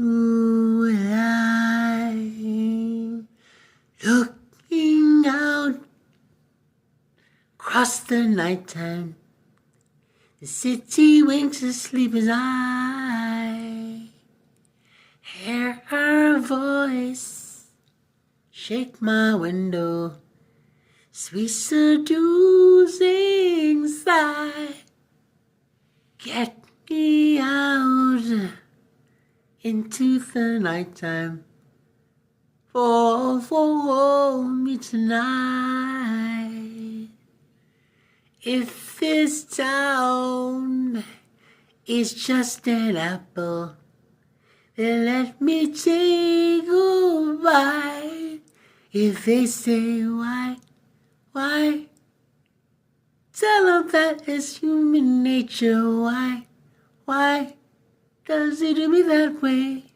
I'm looking out across the nighttime. The city winks asleep as I hear her voice shake my window. Sweet seducing sigh, get me out into the nighttime. Fall for me tonight. If this town is just an apple, then let me take a bite. If they say why, tell them that it's human nature. Why does it do me that way?